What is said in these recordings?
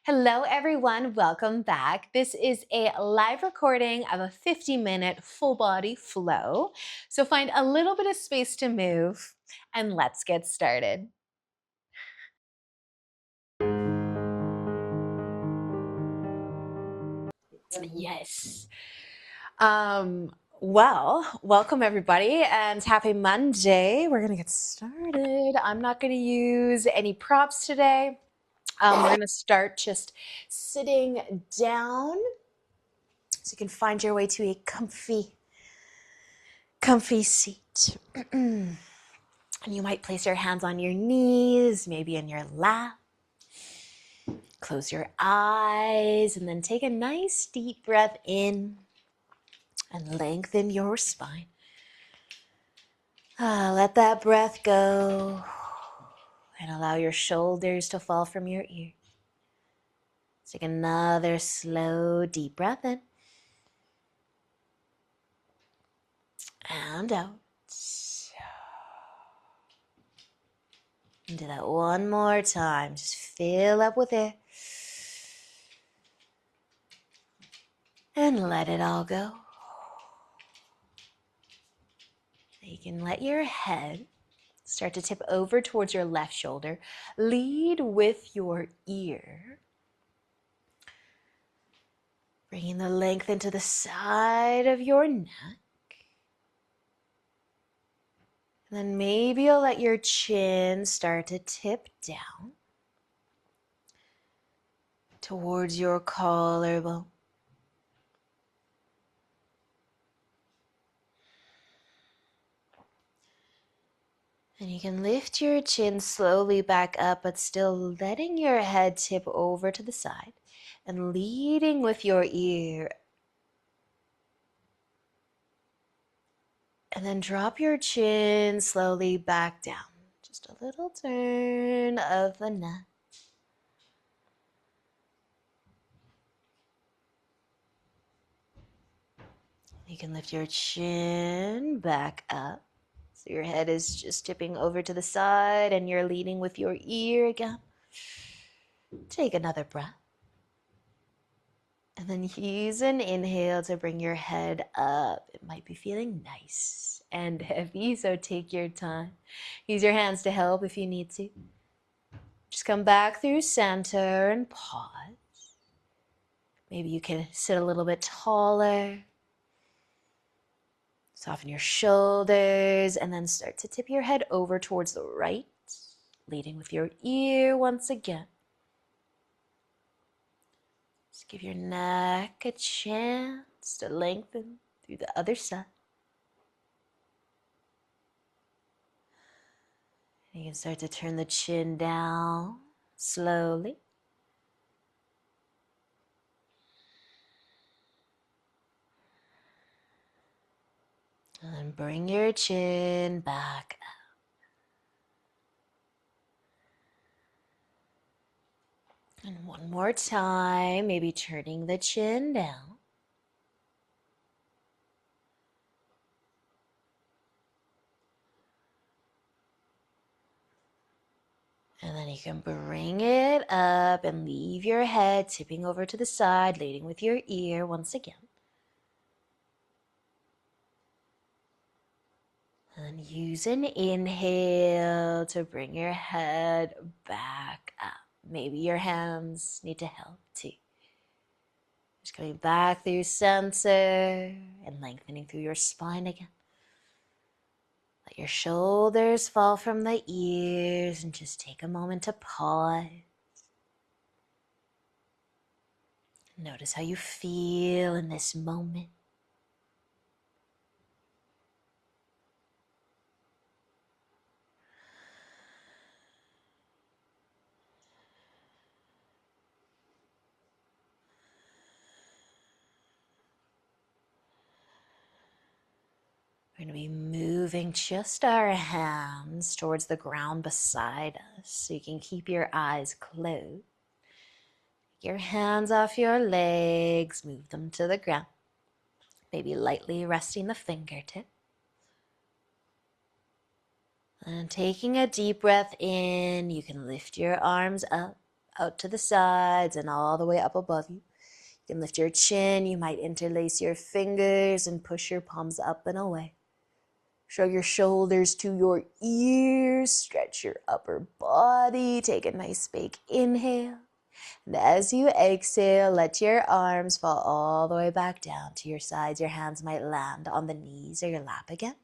Hello, everyone. Welcome back. This is a live recording of a 50-minute full body flow. So find a little bit of space to move and let's get started. Yes. Welcome everybody and happy Monday. We're going to get started. I'm not going to use any props today. We're going to start just sitting down so you can find your way to a comfy seat. And you might place your hands on your knees, maybe in your lap. Close your eyes and then take a nice deep breath in and lengthen your spine. Let that breath go and allow your shoulders to fall from your ears. Take another slow, deep breath in and out. And do that one more time. Just fill up with air. And let it all go. You can let your head start to tip over towards your left shoulder. Lead with your ear. Bringing the length into the side of your neck. And then maybe you'll let your chin start to tip down towards your collarbone. And you can lift your chin slowly back up, but still letting your head tip over to the side and leading with your ear. And then drop your chin slowly back down. Just a little turn of the neck. You can lift your chin back up. So your head is just tipping over to the side and you're leading with your ear again. Take another breath. And then use an inhale to bring your head up. It might be feeling nice and heavy, so take your time. Use your hands to help if you need to. Just come back through center and pause. Maybe you can sit a little bit taller. Soften your shoulders and then start to tip your head over towards the right, leading with your ear once again. Just give your neck a chance to lengthen through the other side. You can start to turn the chin down slowly. And then bring your chin back up. And one more time, maybe turning the chin down. And then you can bring it up and leave your head tipping over to the side, leading with your ear once again. And then use an inhale to bring your head back up. Maybe your hands need to help too. Just coming back through center and lengthening through your spine again. Let your shoulders fall from the ears and just take a moment to pause. Notice how you feel in this moment. We're going to be moving just our hands towards the ground beside us so you can keep your eyes closed. Take your hands off your legs, move them to the ground. Maybe lightly resting the fingertips. And taking a deep breath in, you can lift your arms up out to the sides and all the way up above you. You can lift your chin. You might interlace your fingers and push your palms up and away. Show your shoulders to your ears. Stretch your upper body. Take a nice big inhale. And as you exhale, let your arms fall all the way back down to your sides. Your hands might land on the knees or your lap again.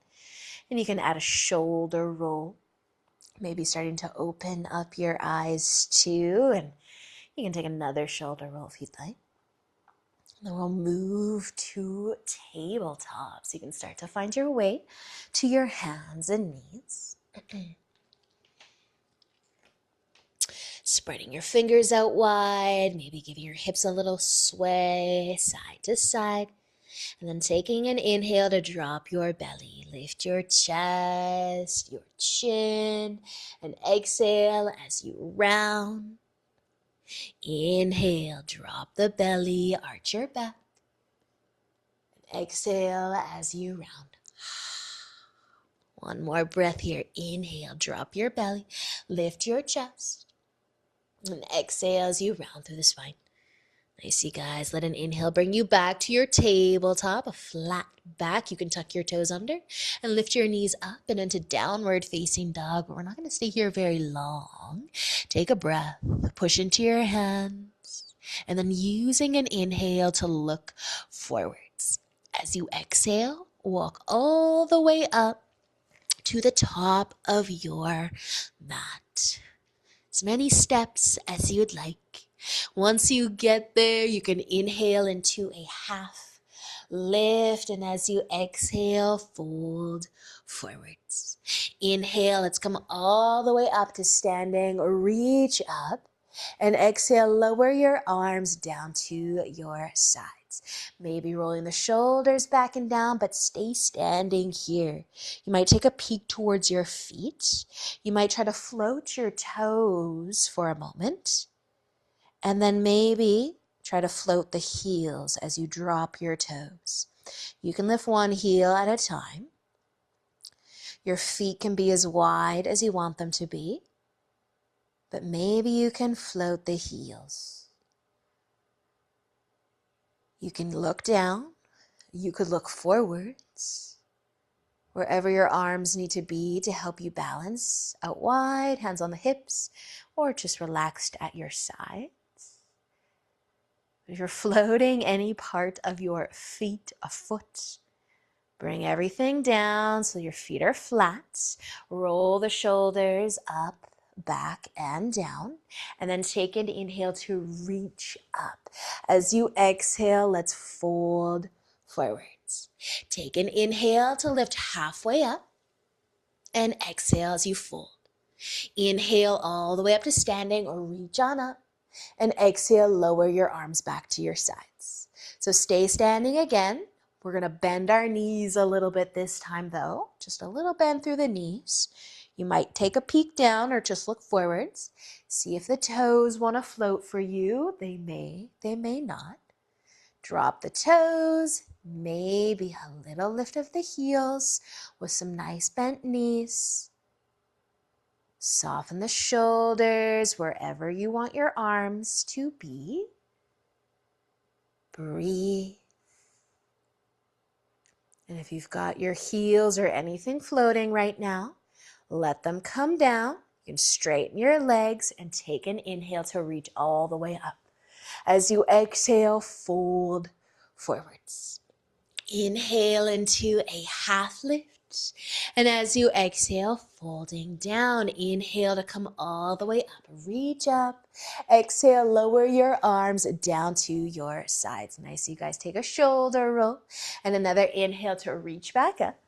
And you can add a shoulder roll. Maybe starting to open up your eyes too. And you can take another shoulder roll if you'd like. And then we'll move to tabletop. So you can start to find your way to your hands and knees. Spreading your fingers out wide, maybe giving your hips a little sway side to side. And then taking an inhale to drop your belly. Lift your chest, your chin, and exhale as you round. Inhale, drop the belly, arch your back. And exhale as you round. One more breath here. Inhale, drop your belly, lift your chest. And exhale as you round through the spine. Nice, you guys. Let an inhale bring you back to your tabletop, a flat back. You can tuck your toes under and lift your knees up and into downward facing dog. But we're not going to stay here very long. Take a breath, push into your hands, and then using an inhale to look forwards. As you exhale, walk all the way up to the top of your mat. As many steps as you'd like. Once you get there, you can inhale into a half lift, and as you exhale, fold forwards. Inhale, let's come all the way up to standing, reach up, and exhale, lower your arms down to your sides. Maybe rolling the shoulders back and down, but stay standing here. You might take a peek towards your feet. You might try to float your toes for a moment. And then maybe try to float the heels as you drop your toes. You can lift one heel at a time. Your feet can be as wide as you want them to be. But maybe you can float the heels. You can look down. You could look forwards. Wherever your arms need to be to help you balance. Out wide, hands on the hips, or just relaxed at your side. If you're floating any part of your feet, a foot, bring everything down so your feet are flat. Roll the shoulders up, back, and down. And then take an inhale to reach up. As you exhale, let's fold forwards. Take an inhale to lift halfway up. And exhale as you fold. Inhale all the way up to standing or reach on up. And exhale, lower your arms back to your sides. So stay standing again. We're going to bend our knees a little bit this time though. Just a little bend through the knees. You might take a peek down or just look forwards. See if the toes want to float for you. They may not. Drop the toes. Maybe a little lift of the heels with some nice bent knees. Soften the shoulders wherever you want your arms to be. Breathe. And if you've got your heels or anything floating right now, let them come down. You can straighten your legs and take an inhale to reach all the way up. As you exhale, fold forwards. Inhale into a half lift. And as you exhale, folding down, inhale to come all the way up, reach up, exhale, lower your arms down to your sides. Nice, you guys take a shoulder roll and another inhale to reach back up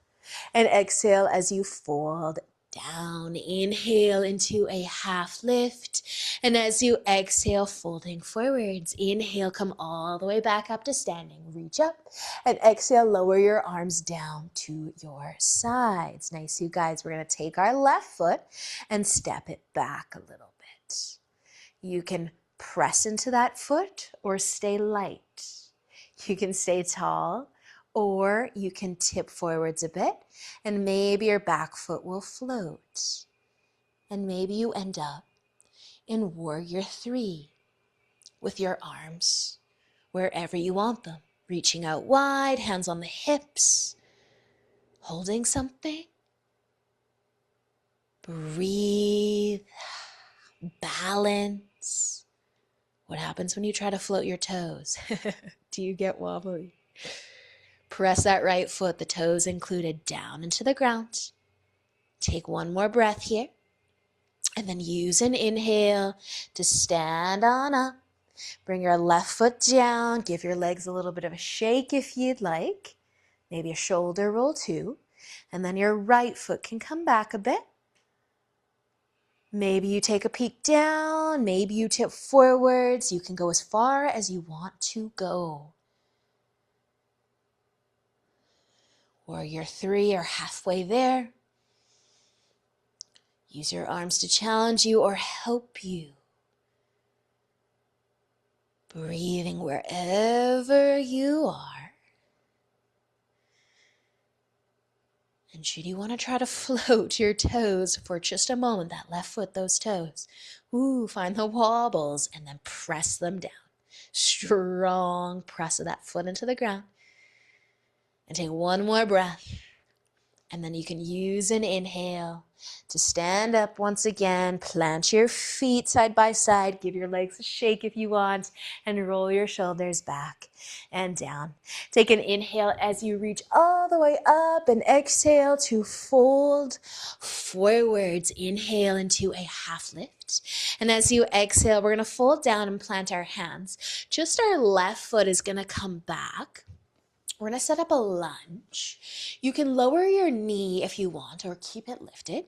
and exhale as you fold down. Inhale into a half lift. And as you exhale, folding forwards. Inhale, come all the way back up to standing. Reach up. And exhale, lower your arms down to your sides. Nice, you guys. We're going to take our left foot and step it back a little bit. You can press into that foot or stay light. You can stay tall. Or you can tip forwards a bit and maybe your back foot will float. And maybe you end up in warrior 3 with your arms wherever you want them, reaching out wide, hands on the hips, holding something. Breathe, balance. What happens when you try to float your toes? Do you get wobbly? Press that right foot, the toes included, down into the ground. Take one more breath here. And then use an inhale to stand on up. Bring your left foot down. Give your legs a little bit of a shake if you'd like. Maybe a shoulder roll too. And then your right foot can come back a bit. Maybe you take a peek down. Maybe you tip forwards. You can go as far as you want to go. Warrior 3 are halfway there. Use your arms to challenge you or help you. Breathing wherever you are. And should you want to try to float your toes for just a moment, that left foot, those toes, find the wobbles and then press them down. Strong press of that foot into the ground. And take one more breath. And then you can use an inhale to stand up once again. Plant your feet side by side. Give your legs a shake if you want. And roll your shoulders back and down. Take an inhale as you reach all the way up. And exhale to fold forwards. Inhale into a half lift. And as you exhale, we're going to fold down and plant our hands. Just our left foot is going to come back. We're going to set up a lunge. You can lower your knee if you want or keep it lifted.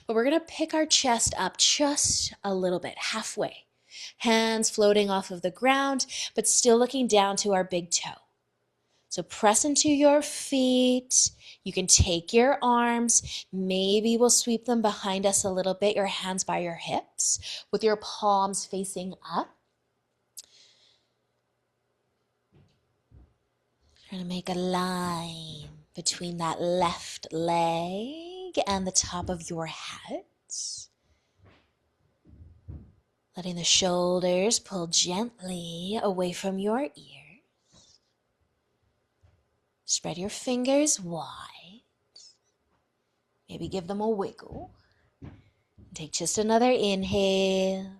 But we're going to pick our chest up just a little bit, halfway. Hands floating off of the ground, but still looking down to our big toe. So press into your feet. You can take your arms. Maybe we'll sweep them behind us a little bit. Your hands by your hips with your palms facing up. Trying to make a line between that left leg and the top of your head. Letting the shoulders pull gently away from your ears. Spread your fingers wide. Maybe give them a wiggle. Take just another inhale.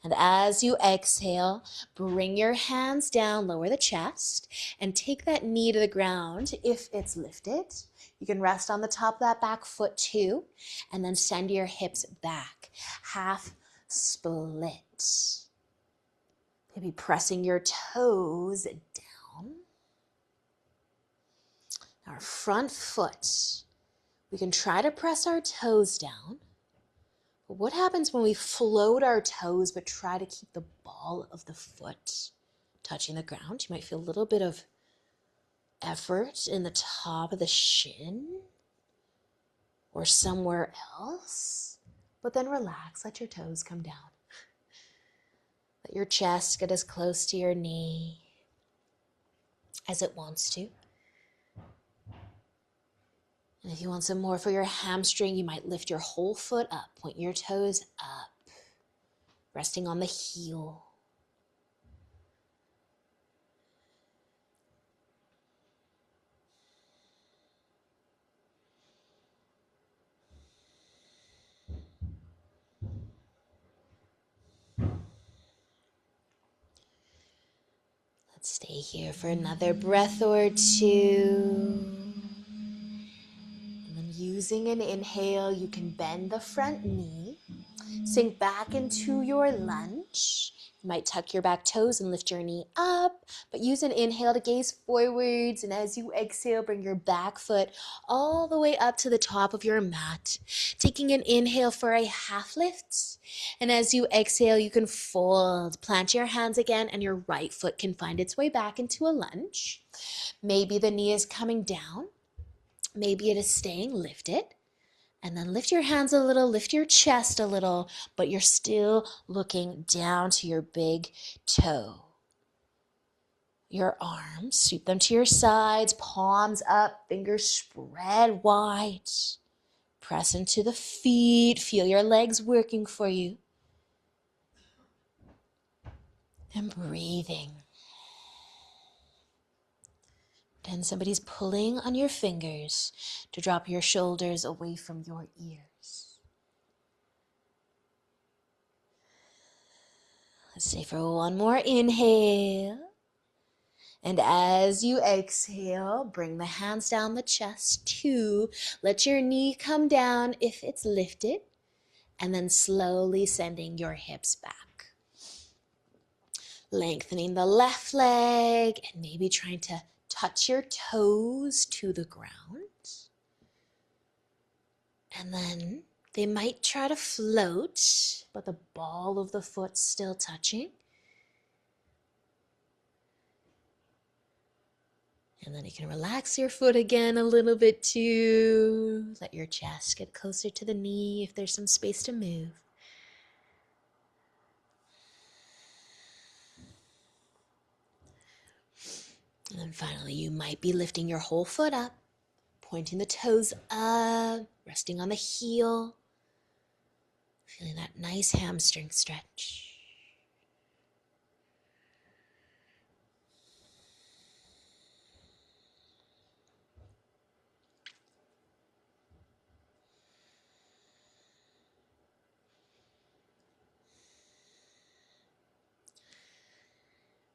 And as you exhale, bring your hands down, lower the chest, and take that knee to the ground if it's lifted. You can rest on the top of that back foot too, and then send your hips back. Half split. Maybe pressing your toes down. Our front foot. We can try to press our toes down. But what happens when we float our toes but try to keep the ball of the foot touching the ground? You might feel a little bit of effort in the top of the shin or somewhere else. But then relax, let your toes come down. Let your chest get as close to your knee as it wants to. And if you want some more for your hamstring, you might lift your whole foot up. Point your toes up, resting on the heel. Let's stay here for another breath or two. Using an inhale, you can bend the front knee, sink back into your lunge. You might tuck your back toes and lift your knee up, but use an inhale to gaze forwards. And as you exhale, bring your back foot all the way up to the top of your mat. Taking an inhale for a half lift. And as you exhale, you can fold. Plant your hands again, and your right foot can find its way back into a lunge. Maybe the knee is coming down. Maybe it is staying lifted. And then lift your hands a little, lift your chest a little, but you're still looking down to your big toe. Your arms, sweep them to your sides, palms up, fingers spread wide. Press into the feet, feel your legs working for you. And breathing. Then somebody's pulling on your fingers to drop your shoulders away from your ears. Let's say for one more inhale. And as you exhale, bring the hands down the chest. 2, let your knee come down if it's lifted. And then slowly sending your hips back. Lengthening the left leg and maybe trying to touch your toes to the ground. And then they might try to float, but the ball of the foot's still touching. And then you can relax your foot again a little bit too. Let your chest get closer to the knee if there's some space to move. And then finally, you might be lifting your whole foot up, pointing the toes up, resting on the heel. Feeling that nice hamstring stretch.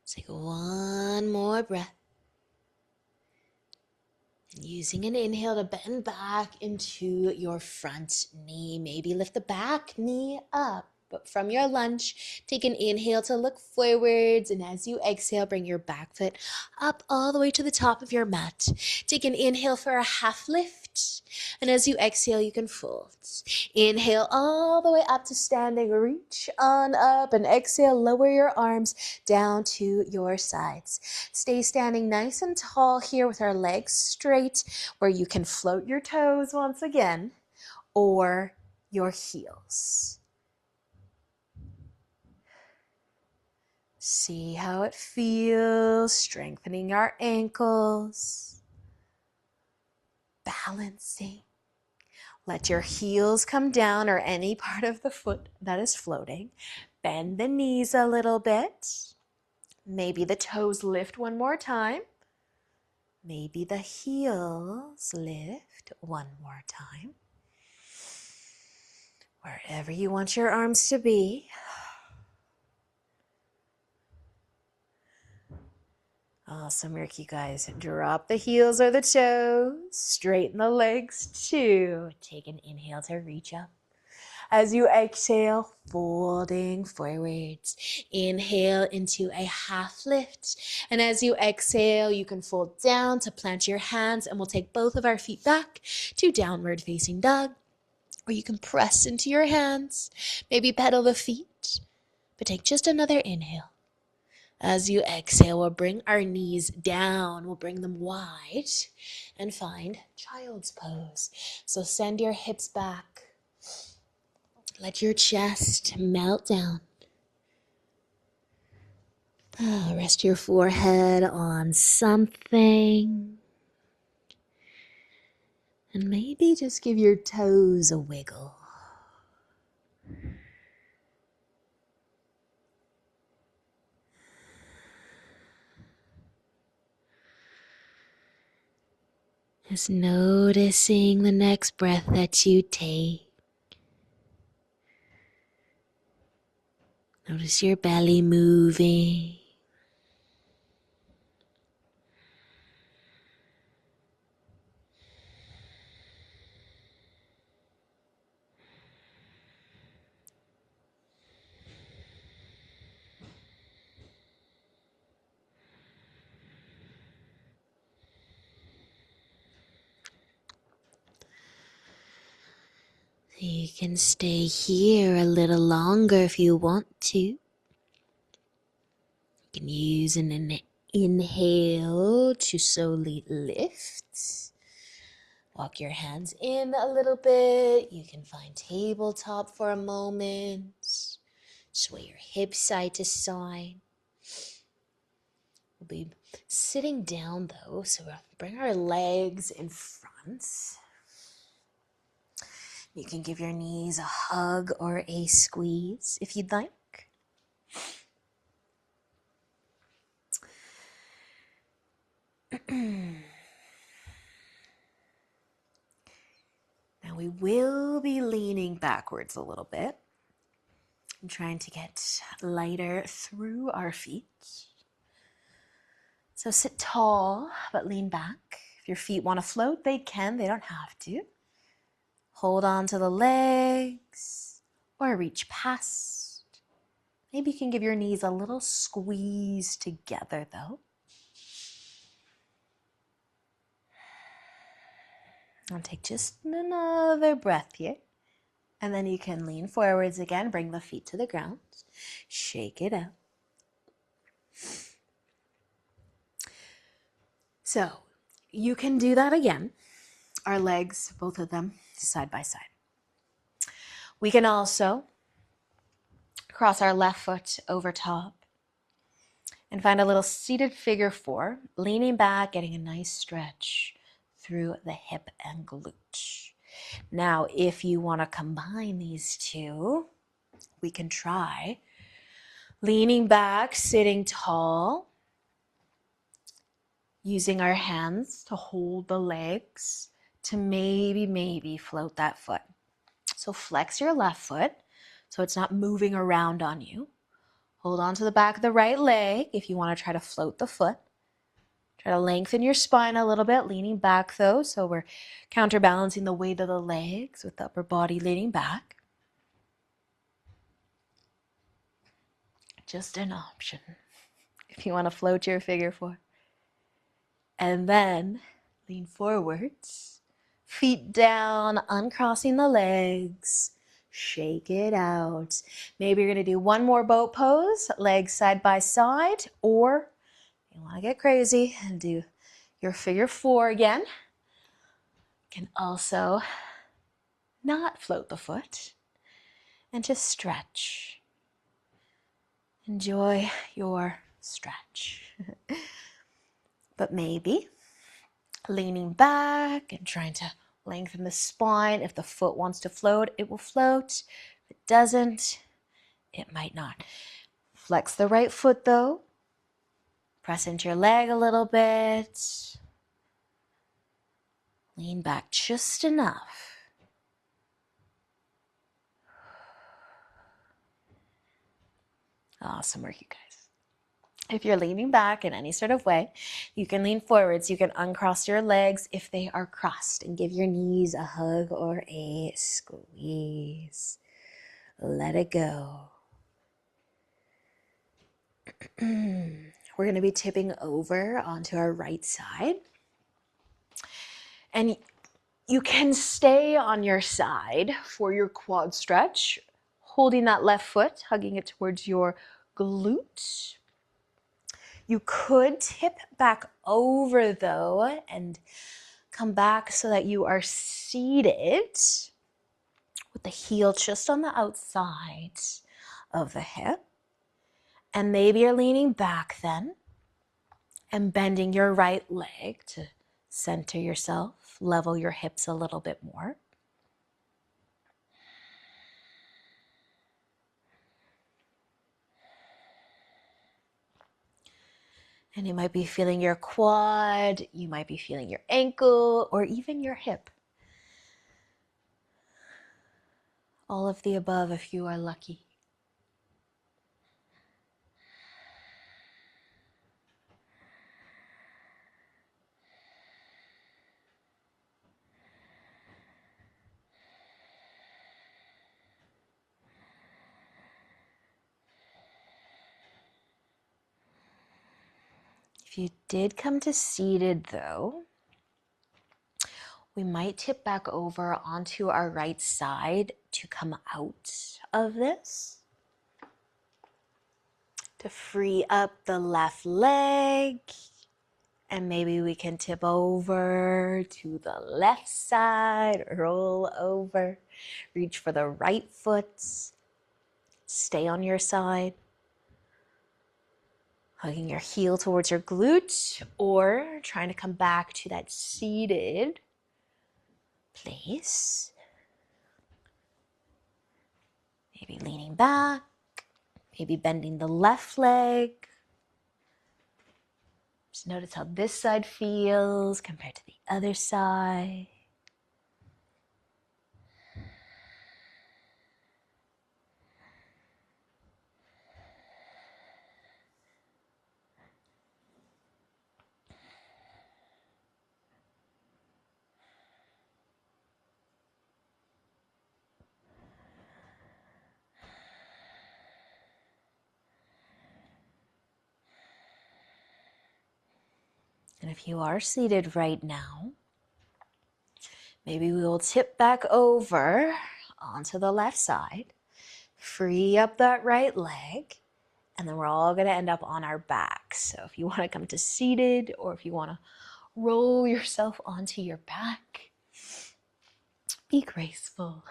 Take one more breath. And using an inhale to bend back into your front knee. Maybe lift the back knee up. But from your lunge, take an inhale to look forwards. And as you exhale, bring your back foot up all the way to the top of your mat. Take an inhale for a half lift. And as you exhale, you can fold. Inhale all the way up to standing. Reach on up and exhale. Lower your arms down to your sides. Stay standing nice and tall here with our legs straight, where you can float your toes once again or your heels. See how it feels, strengthening our ankles, balancing. Let your heels come down or any part of the foot that is floating. Bend the knees a little bit. Maybe the toes lift one more time. Maybe the heels lift one more time. Wherever you want your arms to be. Awesome work, you guys. Drop the heels or the toes. Straighten the legs too. Take an inhale to reach up. As you exhale, folding forwards. Inhale into a half lift. And as you exhale, you can fold down to plant your hands, and we'll take both of our feet back to downward facing dog. Or you can press into your hands, maybe pedal the feet, but take just another inhale. As you exhale, we'll bring our knees down. We'll bring them wide and find child's pose. So send your hips back. Let your chest melt down. Rest your forehead on something. And maybe just give your toes a wiggle. Just noticing the next breath that you take. Notice your belly moving. You can stay here a little longer if you want to. You can use an inhale to slowly lift. Walk your hands in a little bit. You can find tabletop for a moment. Sway your hips side to side. We'll be sitting down though, so we'll bring our legs in front. You can give your knees a hug or a squeeze if you'd like. Now we will be leaning backwards a little bit and trying to get lighter through our feet. So sit tall, but lean back. If your feet want to float, they can. They don't have to. Hold on to the legs or reach past. Maybe you can give your knees a little squeeze together though. And take just another breath here. And then you can lean forwards again. Bring the feet to the ground. Shake it out. So you can do that again. Our legs, both of them, side by side. We can also cross our left foot over top and find a little seated figure four, leaning back, getting a nice stretch through the hip and glute. Now, if you want to combine these two, we can try leaning back, sitting tall, using our hands to hold the legs to maybe float that foot. So flex your left foot so it's not moving around on you. Hold on to the back of the right leg if you want to try to float the foot. Try to lengthen your spine a little bit, leaning back though, so we're counterbalancing the weight of the legs with the upper body leaning back. Just an option if you want to float your figure four. And then lean forwards, feet down, uncrossing the legs, shake it out. Maybe you're going to do one more boat pose, legs side by side, or you want to get crazy and do your figure four again. You can also not float the foot and just stretch. Enjoy your stretch. But maybe leaning back and trying to lengthen the spine. If the foot wants to float, it will float. If it doesn't, it might not. Flex the right foot though. Press into your leg a little bit. Lean back just enough. Awesome work, you guys. If you're leaning back in any sort of way, you can lean forwards. You can uncross your legs if they are crossed and give your knees a hug or a squeeze. Let it go. We're going to be tipping over onto our right side. And you can stay on your side for your quad stretch, holding that left foot, hugging it towards your glute. You could tip back over though and come back so that you are seated with the heel just on the outside of the hip. And maybe you're leaning back then and bending your right leg to center yourself, level your hips a little bit more. And you might be feeling your quad, you might be feeling your ankle, or even your hip. All of the above if you are lucky. If you did come to seated though, we might tip back over onto our right side to come out of this. To free up the left leg. And maybe we can tip over to the left side, roll over, reach for the right foot, stay on your side. Hugging your heel towards your glute or trying to come back to that seated place. Maybe leaning back, maybe bending the left leg. Just notice how this side feels compared to the other side. And if you are seated right now, maybe we will tip back over onto the left side, free up that right leg, and then we're all going to end up on our back. So if you want to come to seated, or if you want to roll yourself onto your back, be graceful.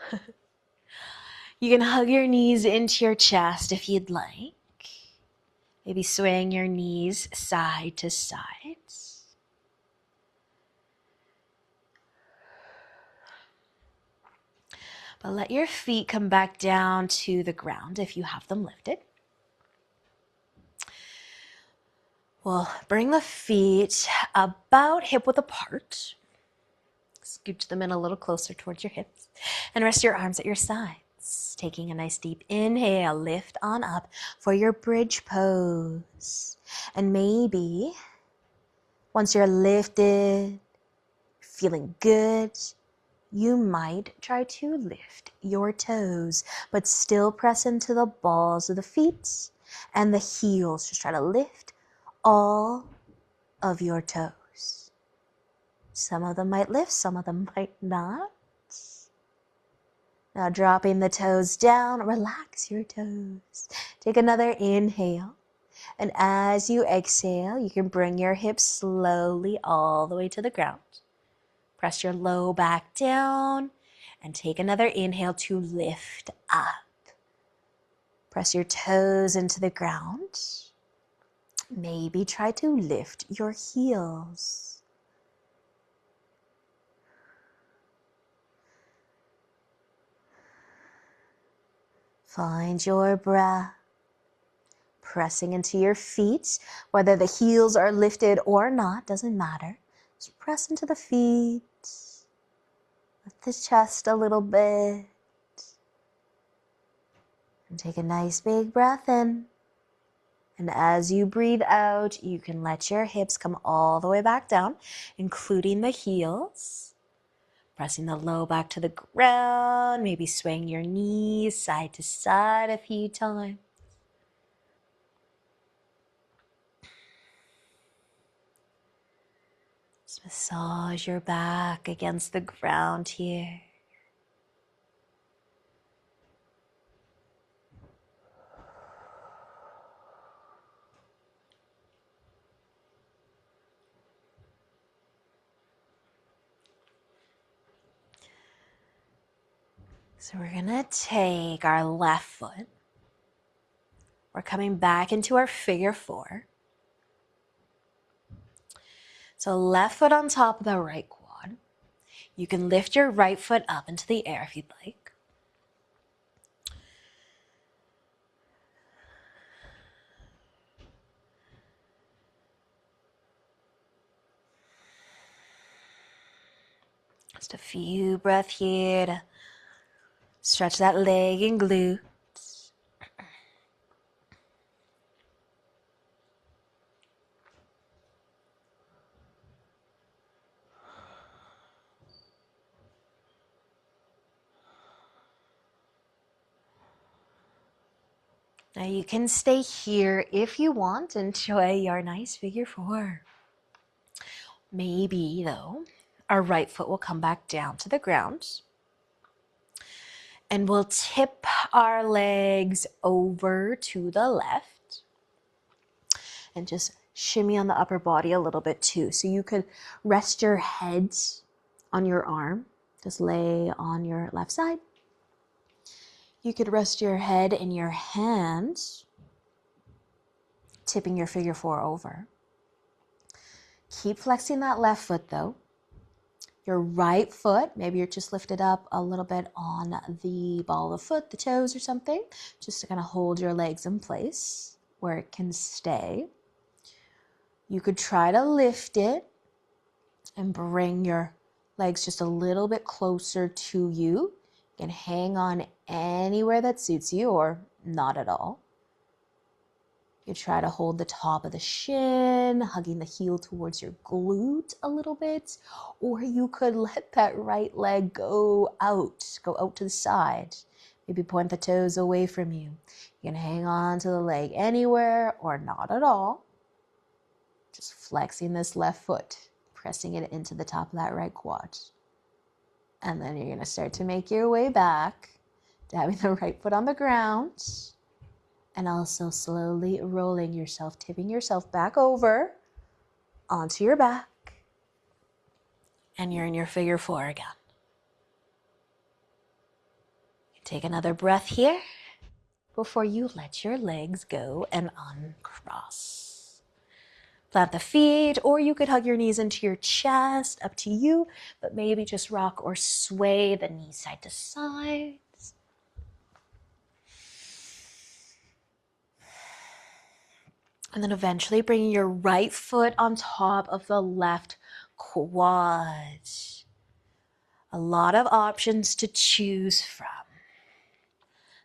You can hug your knees into your chest if you'd like. Maybe swaying your knees side to side. But let your feet come back down to the ground if you have them lifted. We'll bring the feet about hip-width apart. Scooch them in a little closer towards your hips. And rest your arms at your sides. Taking a nice deep inhale, lift on up for your bridge pose. And maybe once you're lifted, feeling good, you might try to lift your toes, but still press into the balls of the feet and the heels. Just try to lift all of your toes. Some of them might lift, some of them might not. Now dropping the toes down, relax your toes. Take another inhale. And as you exhale, you can bring your hips slowly all the way to the ground. Press your low back down and take another inhale to lift up. Press your toes into the ground. Maybe try to lift your heels. Find your breath. Pressing into your feet, whether the heels are lifted or not, doesn't matter. Just press into the feet. Lift the chest a little bit. And take a nice big breath in. And as you breathe out, you can let your hips come all the way back down, including the heels. Pressing the low back to the ground, maybe swaying your knees side to side a few times. Just massage your back against the ground here. So we're gonna take our left foot. We're coming back into our figure four. So left foot on top of the right quad. You can lift your right foot up into the air if you'd like. Just a few breaths here to stretch that leg and glutes. Now you can stay here if you want. Enjoy your nice figure four. Maybe, though, our right foot will come back down to the ground. And we'll tip our legs over to the left. And just shimmy on the upper body a little bit too. So you could rest your head on your arm. Just lay on your left side. You could rest your head in your hands, tipping your figure four over. Keep flexing that left foot though. Your right foot, maybe you're just lifted up a little bit on the ball of the foot, the toes or something, just to kind of hold your legs in place where it can stay. You could try to lift it and bring your legs just a little bit closer to you. You can hang on anywhere that suits you or not at all. You try to hold the top of the shin, hugging the heel towards your glute a little bit, or you could let that right leg go out to the side. Maybe point the toes away from you. You can hang on to the leg anywhere or not at all. Just flexing this left foot, pressing it into the top of that right quad. And then you're going to start to make your way back to having the right foot on the ground. And also slowly rolling yourself, tipping yourself back over onto your back. And you're in your figure four again. Take another breath here before you let your legs go and uncross. Plant the feet, or you could hug your knees into your chest, up to you, but maybe just rock or sway the knees side to side. And then eventually bringing your right foot on top of the left quad. A lot of options to choose from.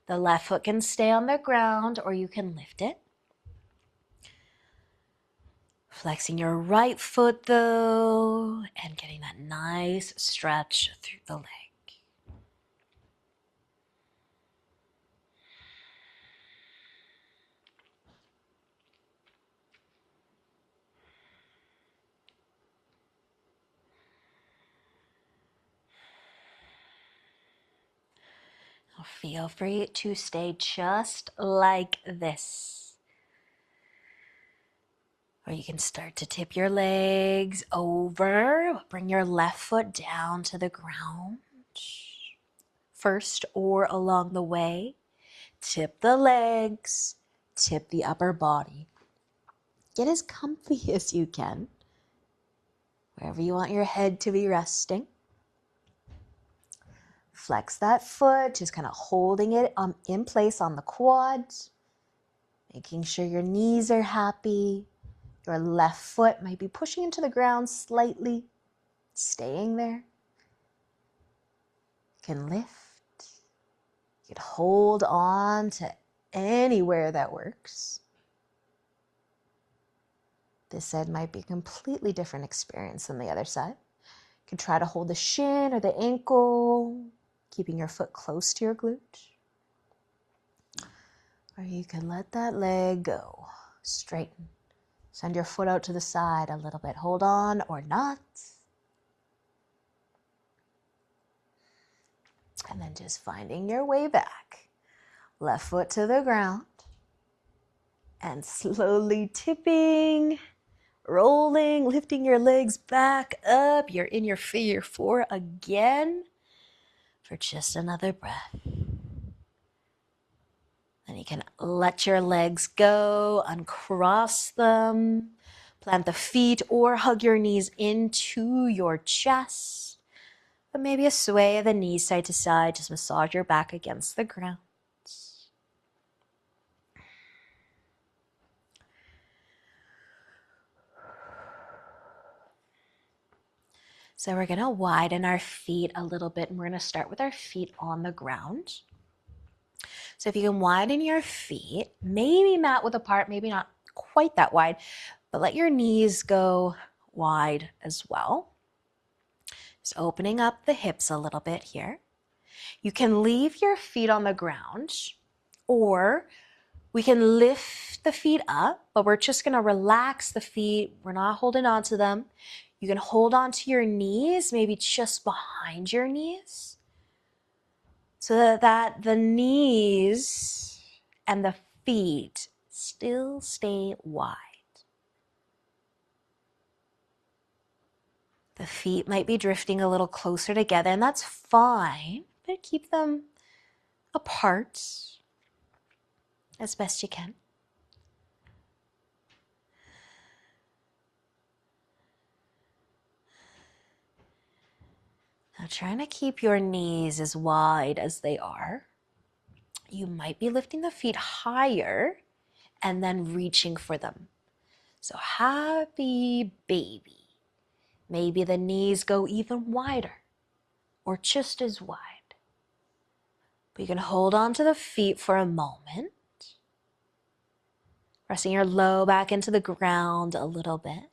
The left foot can stay on the ground or you can lift it. Flexing your right foot though, and getting that nice stretch through the leg. Feel free to stay just like this. Or you can start to tip your legs over. Bring your left foot down to the ground. First or along the way. Tip the legs. Tip the upper body. Get as comfy as you can. Wherever you want your head to be resting. Flex that foot, just kind of holding it in place on the quad. Making sure your knees are happy. Your left foot might be pushing into the ground slightly, staying there. You can lift. You can hold on to anywhere that works. This side might be a completely different experience than the other side. You can try to hold the shin or the ankle, keeping your foot close to your glute. Or you can let that leg go. Straighten. Send your foot out to the side a little bit. Hold on or not. And then just finding your way back. Left foot to the ground. And slowly tipping, rolling, lifting your legs back up. You're in your figure four again for just another breath. Then you can let your legs go, uncross them, plant the feet or hug your knees into your chest. But maybe a sway of the knees side to side, just massage your back against the ground. So we're going to widen our feet a little bit, and we're going to start with our feet on the ground. So if you can widen your feet, maybe mat width apart, maybe not quite that wide, but let your knees go wide as well. Just opening up the hips a little bit here. You can leave your feet on the ground, or we can lift the feet up, but we're just going to relax the feet. We're not holding on to them. You can hold on to your knees, maybe just behind your knees, so that the knees and the feet still stay wide. The feet might be drifting a little closer together, and that's fine, but keep them apart as best you can. Now trying to keep your knees as wide as they are. You might be lifting the feet higher and then reaching for them. So happy baby. Maybe the knees go even wider or just as wide. But you can hold on to the feet for a moment. Pressing your low back into the ground a little bit.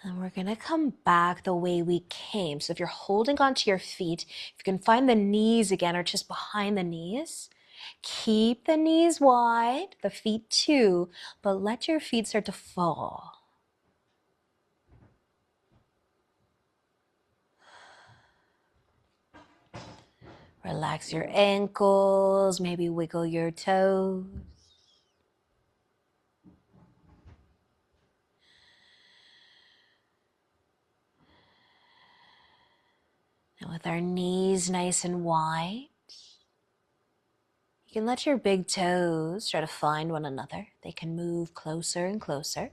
And we're going to come back the way we came. So if you're holding onto your feet, if you can find the knees again or just behind the knees, keep the knees wide, the feet too, but let your feet start to fall. Relax your ankles, maybe wiggle your toes. And with our knees nice and wide, you can let your big toes try to find one another. They can move closer and closer.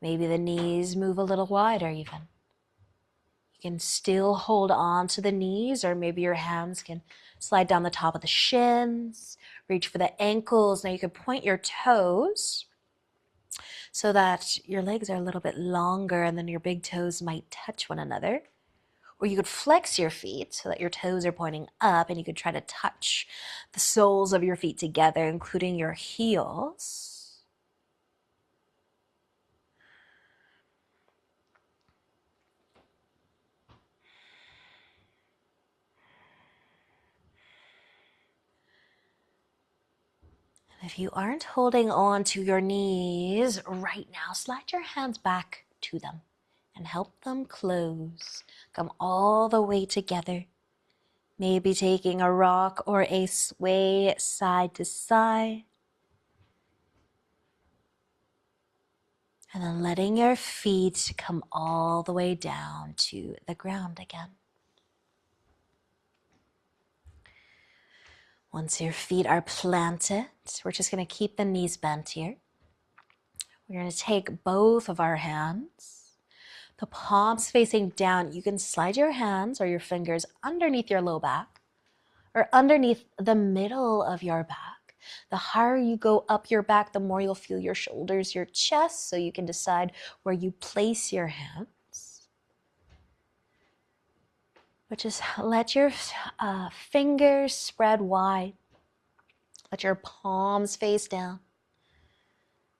Maybe the knees move a little wider even. You can still hold on to the knees, or maybe your hands can slide down the top of the shins, reach for the ankles. Now you can point your toes so that your legs are a little bit longer and then your big toes might touch one another. Or you could flex your feet so that your toes are pointing up and you could try to touch the soles of your feet together, including your heels. And if you aren't holding on to your knees right now, slide your hands back to them and help them close. Come all the way together. Maybe taking a rock or a sway side to side. And then letting your feet come all the way down to the ground again. Once your feet are planted, we're just going to keep the knees bent here. We're going to take both of our hands, the palms facing down. You can slide your hands or your fingers underneath your low back or underneath the middle of your back. The higher you go up your back, the more you'll feel your shoulders, your chest, so you can decide where you place your hands. But just let your fingers spread wide. Let your palms face down.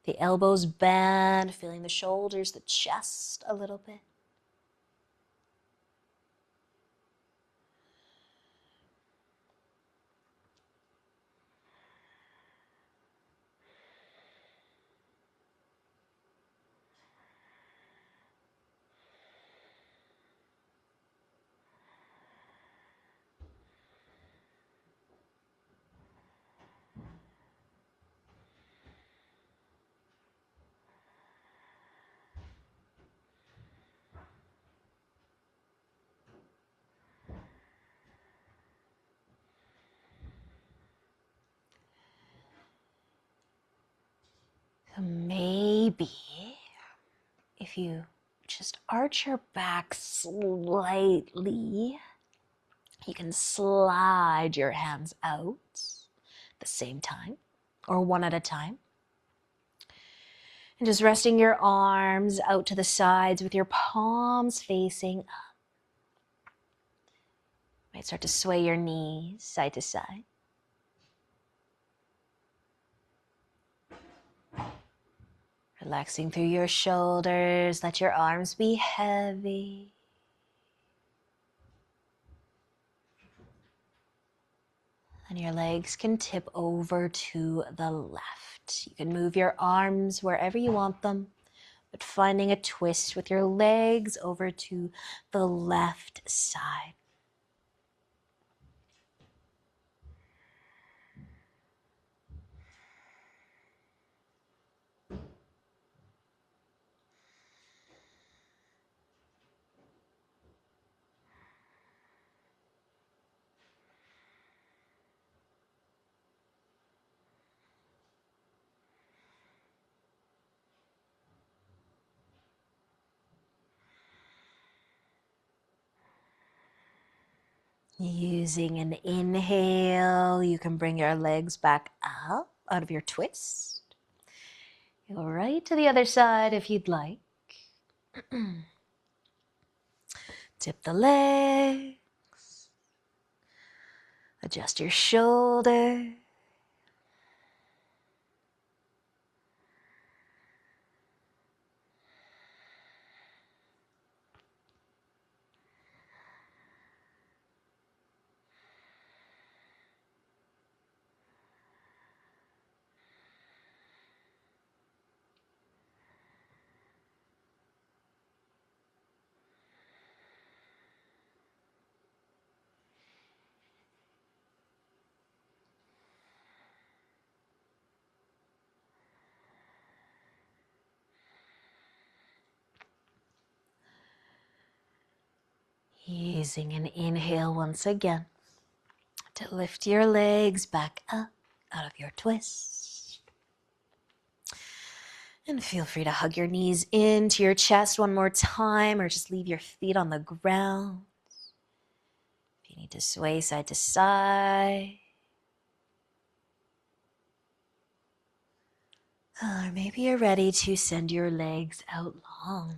The elbows bend, feeling the shoulders, the chest a little bit. So maybe if you just arch your back slightly, you can slide your hands out at the same time or one at a time. And just resting your arms out to the sides with your palms facing up. You might start to sway your knees side to side. Relaxing through your shoulders, let your arms be heavy. And your legs can tip over to the left. You can move your arms wherever you want them, but finding a twist with your legs over to the left side. Using an inhale, you can bring your legs back up out of your twist. Go right to the other side if you'd like. Tip the leg. Adjust your shoulder. Using an inhale once again to lift your legs back up out of your twist. And feel free to hug your knees into your chest one more time, or just leave your feet on the ground. If you need to sway side to side. Or maybe you're ready to send your legs out long.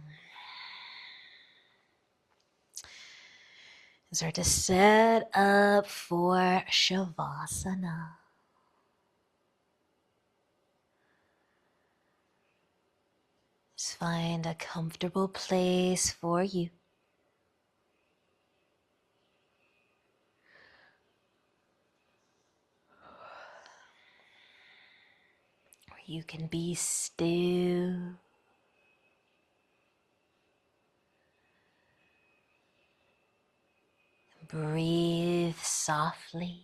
Start to set up for Shavasana. Just find a comfortable place for you. Where you can be still. Breathe softly.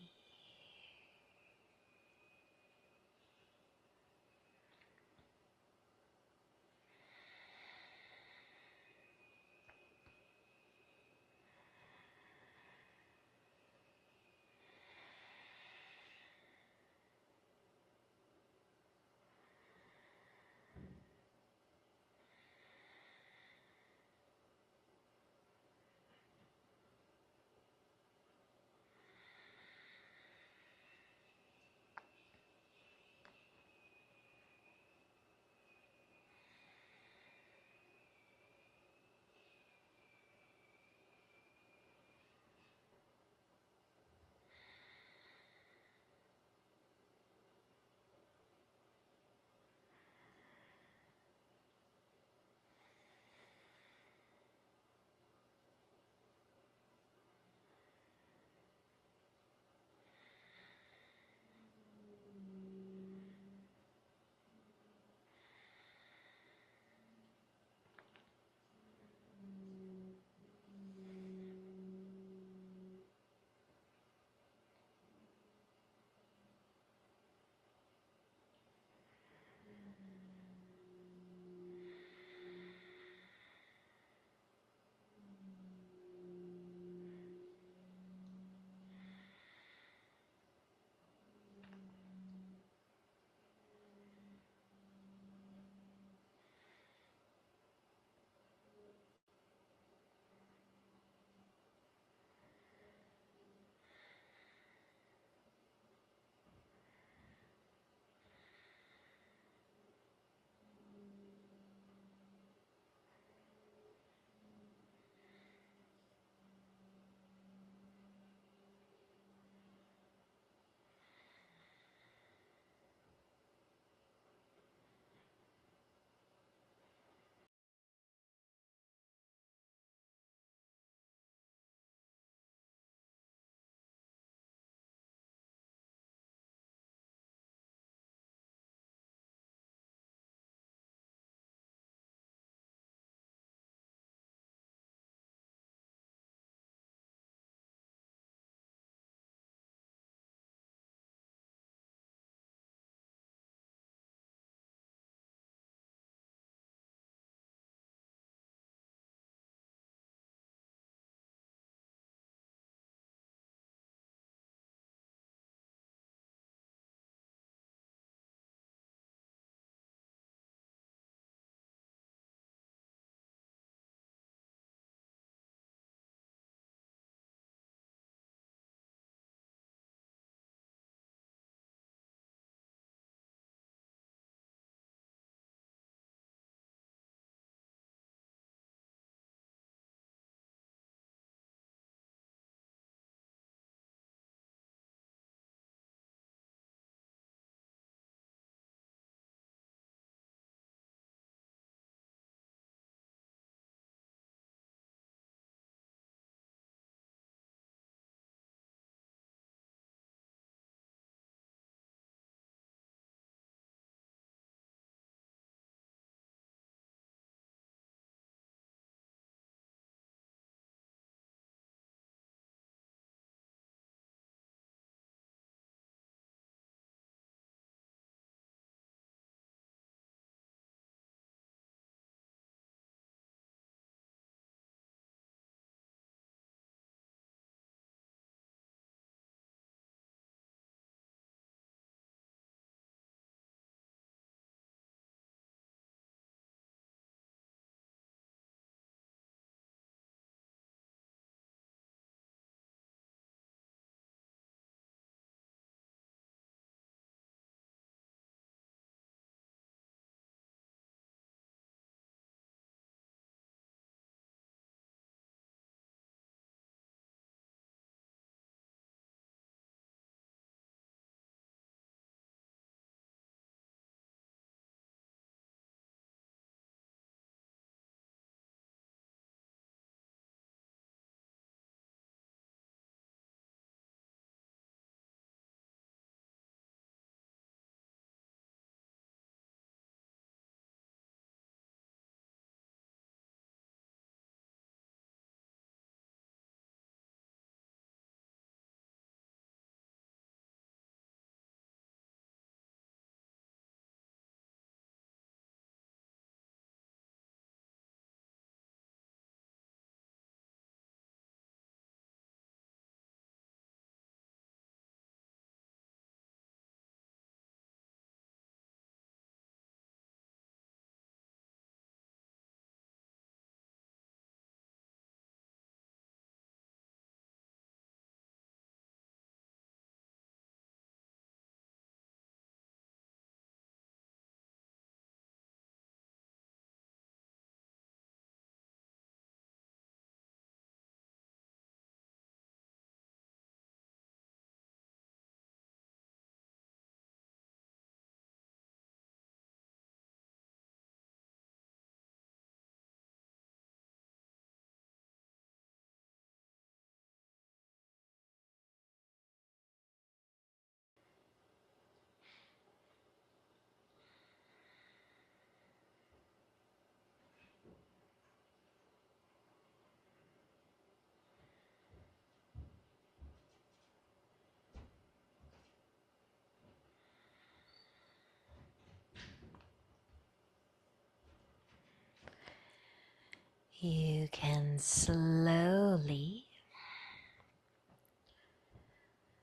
You can slowly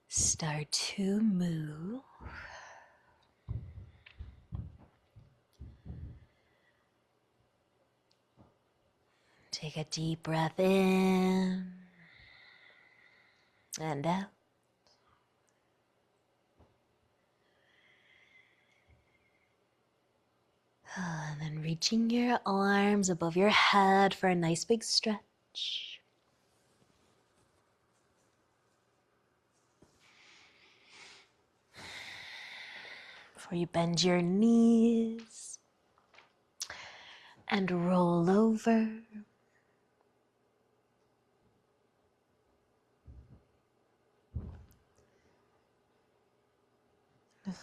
start to move. Take a deep breath in and out. And then reaching your arms above your head for a nice big stretch. Before you bend your knees and roll over.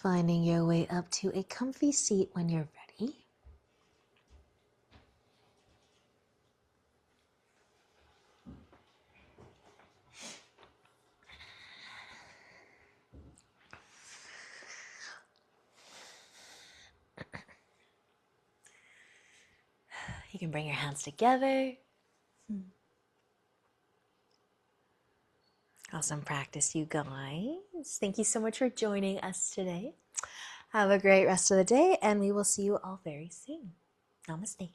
Finding your way up to a comfy seat when you're ready. You can bring your hands together. Awesome practice, you guys. Thank you so much for joining us today. Have a great rest of the day, and we will see you all very soon. Namaste.